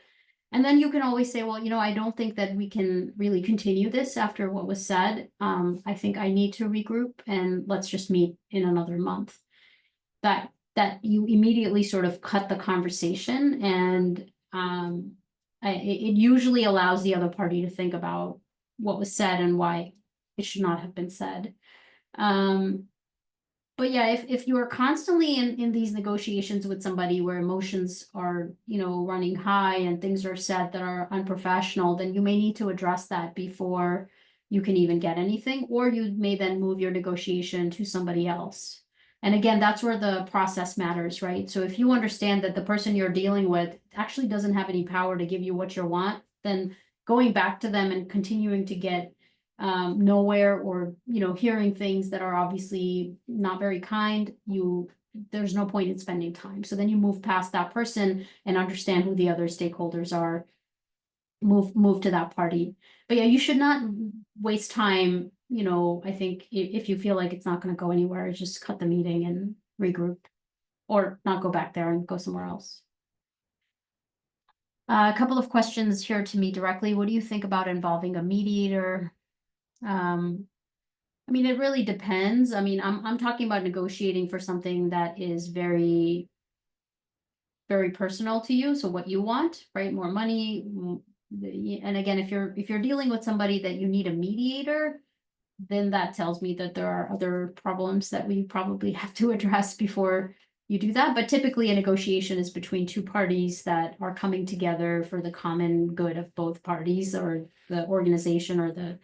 Speaker 2: And then you can always say, well, I don't think that we can really continue this after what was said. I think I need to regroup and let's just meet in another month. That you immediately sort of cut the conversation, and it usually allows the other party to think about what was said and why it should not have been said. But yeah, if you are constantly in these negotiations with somebody where emotions are, running high and things are said that are unprofessional, then you may need to address that before you can even get anything, or you may then move your negotiation to somebody else. And again, that's where the process matters, right? So if you understand that the person you're dealing with actually doesn't have any power to give you what you want, then going back to them and continuing to get nowhere, or hearing things that are obviously not very kind, there's no point in spending time. So then you move past that person and understand who the other stakeholders are, move to that party. But yeah, you should not waste time. I think if you feel like it's not going to go anywhere, just cut the meeting and regroup, or not go back there and go somewhere else. A couple of questions here to me directly. What do you think about involving a mediator? I mean, it really depends. I mean, I'm talking about negotiating for something that is very, very personal to you. So what you want, right? More money. And again, if you're dealing with somebody that you need a mediator, then that tells me that there are other problems that we probably have to address before you do that. But typically a negotiation is between two parties that are coming together for the common good of both parties, or the organization, or the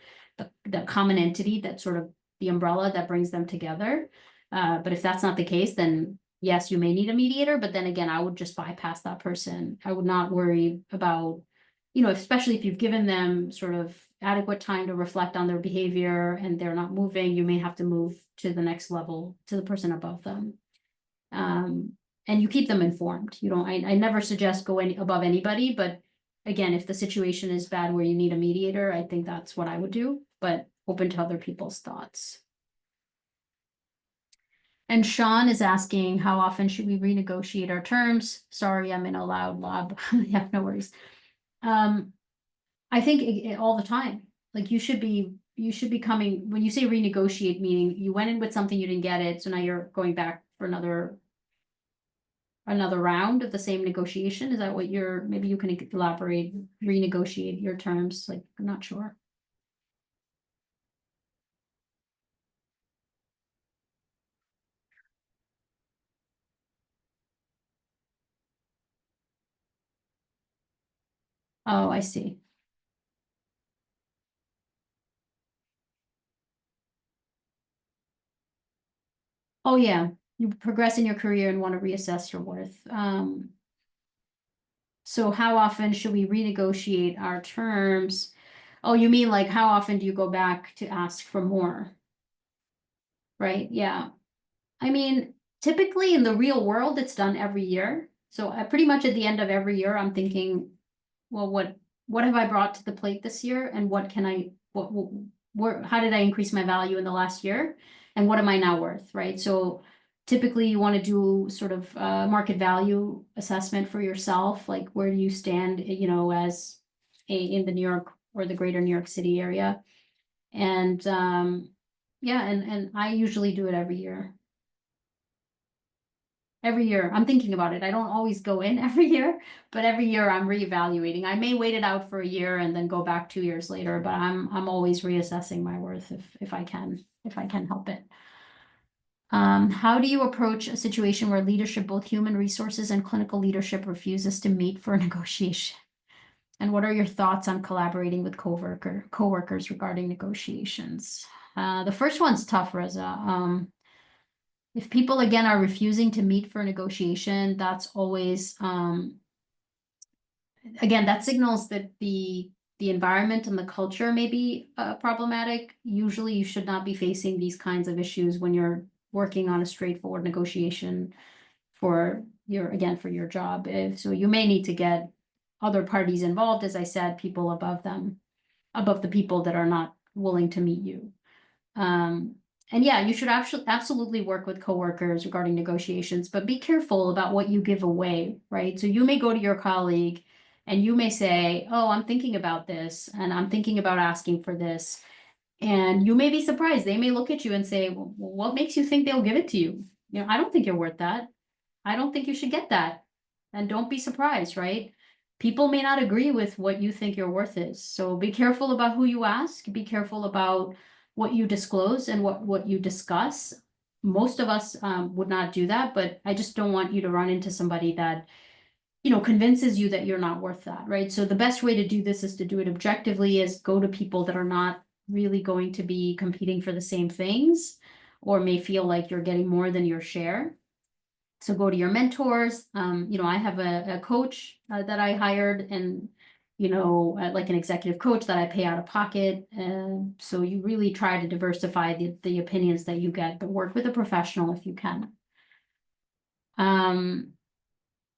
Speaker 2: common entity, that's sort of the umbrella that brings them together. But if that's not the case, then yes, you may need a mediator, but then again, I would just bypass that person. I would not worry about, especially if you've given them sort of adequate time to reflect on their behavior and they're not moving, you may have to move to the next level, to the person above them. and you keep them informed. You don't, I never suggest go any above anybody, but again, if the situation is bad where you need a mediator, I think that's what I would do, but open to other people's thoughts. And Sean is asking, how often should we renegotiate our terms? Sorry, I'm in a loud lob. Yeah, no worries. I think all the time, like you should be coming, when you say renegotiate, meaning you went in with something, you didn't get it, so now you're going back for another round of the same negotiation. Is that what you're, maybe you can elaborate, renegotiate your terms, like, I'm not sure. Oh, I see. Oh, yeah, you progress in your career and want to reassess your worth. So how often should we renegotiate our terms? Oh, you mean like how often do you go back to ask for more? Right, yeah. I mean, typically in the real world, it's done every year. So pretty much at the end of every year, I'm thinking, well, what have I brought to the plate this year? And what can I, how did I increase my value in the last year? And what am I now worth, right? So typically you want to do sort of market value assessment for yourself, like where do you stand, you know, as in the New York or the greater New York City area. And yeah, and I usually do it every year. Every year, I'm thinking about it. I don't always go in every year, but every year I'm reevaluating. I may wait it out for a year and then go back 2 years later, but I'm always reassessing my worth if I can help it. How do you approach a situation where leadership, both human resources and clinical leadership, refuses to meet for a negotiation? And what are your thoughts on collaborating with coworkers regarding negotiations? The first one's tough, Reza. If people again are refusing to meet for a negotiation, that's always again, that signals that the environment and the culture may be problematic. Usually you should not be facing these kinds of issues when you're working on a straightforward negotiation for your job. So you may need to get other parties involved, as I said, people above the people that are not willing to meet you. And yeah, you should absolutely work with coworkers regarding negotiations, but be careful about what you give away, right? So you may go to your colleague and you may say, oh, I'm thinking about this and I'm thinking about asking for this. And you may be surprised. They may look at you and say, well, what makes you think they'll give it to you? You know, I don't think you're worth that. I don't think you should get that. And don't be surprised, right? People may not agree with what you think your worth is. So be careful about who you ask. Be careful about what you disclose and what you discuss. Most of us would not do that, but I just don't want you to run into somebody that, you know, convinces you that you're not worth that, right? So the best way to do this is to do it objectively, is go to people that are not really going to be competing for the same things or may feel like you're getting more than your share. So go to your mentors. You know, I have a coach that I hired, and you know, like an executive coach that I pay out of pocket. And so you really try to diversify the opinions that you get, but work with a professional if you can.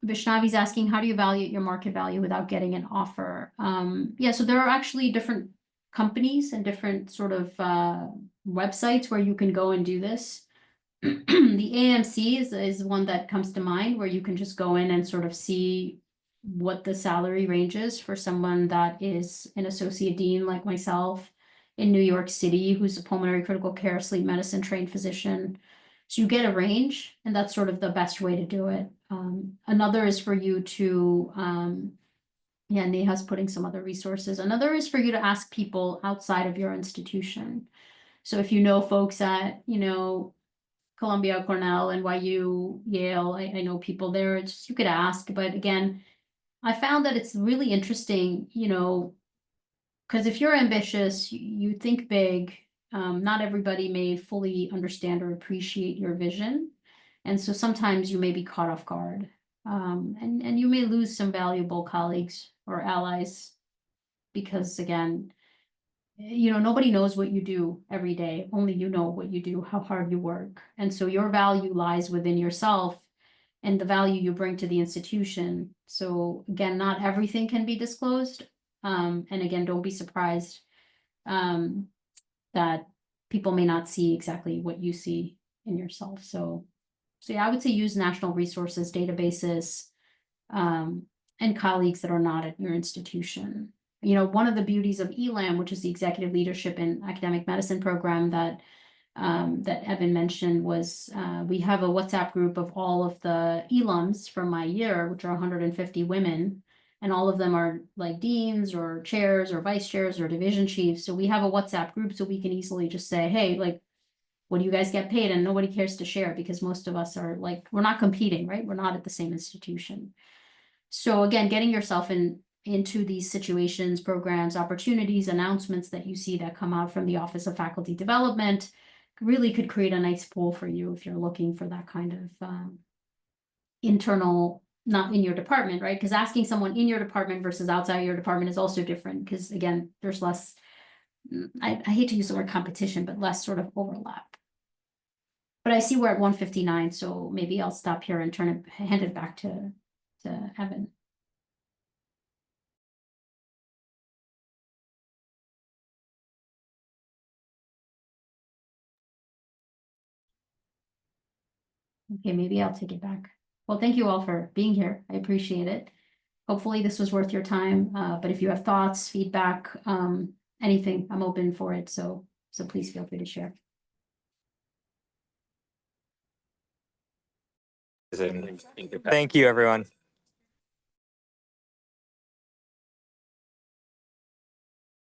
Speaker 2: Vishnavi's asking, how do you evaluate your market value without getting an offer? Yeah, so there are actually different companies and different sort of websites where you can go and do this. The AMC is one that comes to mind, where you can just go in and sort of see what the salary range is for someone that is an associate dean like myself in New York City, who's a pulmonary critical care sleep medicine trained physician. So you get a range, and that's sort of the best way to do it. Another is for you to, yeah, Neha's putting some other resources. Another is for you to ask people outside of your institution. So if you know folks at, you know, Columbia, Cornell, NYU, Yale, I know people there, it's just, you could ask. But again, I found that it's really interesting, you know, because if you're ambitious, you think big, not everybody may fully understand or appreciate your vision. And so sometimes you may be caught off guard, and you may lose some valuable colleagues or allies because, again, you know, nobody knows what you do every day. Only you know what you do, how hard you work. And so your value lies within yourself and the value you bring to the institution. So again, not everything can be disclosed. And again, don't be surprised that people may not see exactly what you see in yourself. So yeah, I would say use national resources, databases, and colleagues that are not at your institution. You know, one of the beauties of ELAM, which is the Executive Leadership in Academic Medicine program that Evan mentioned, was we have a WhatsApp group of all of the ELUMs from my year, which are 150 women, and all of them are like deans or chairs or vice chairs or division chiefs. So we have a WhatsApp group so we can easily just say, hey, like, what do you guys get paid? And nobody cares to share because most of us are like, we're not competing, right? We're not at the same institution. So again, getting yourself into these situations, programs, opportunities, announcements that you see that come out from the Office of Faculty Development really could create a nice pool for you if you're looking for that kind of internal, not in your department, right? Because asking someone in your department versus outside your department is also different because again, there's less, I hate to use the word competition, but less sort of overlap. But I see we're at 1:59, so maybe I'll stop here and hand it back to Evan. Okay, maybe I'll take it back. Well, thank you all for being here. I appreciate it. Hopefully this was worth your time. But if you have thoughts, feedback, anything, I'm open for it. So please feel free to share.
Speaker 1: Thank you, everyone.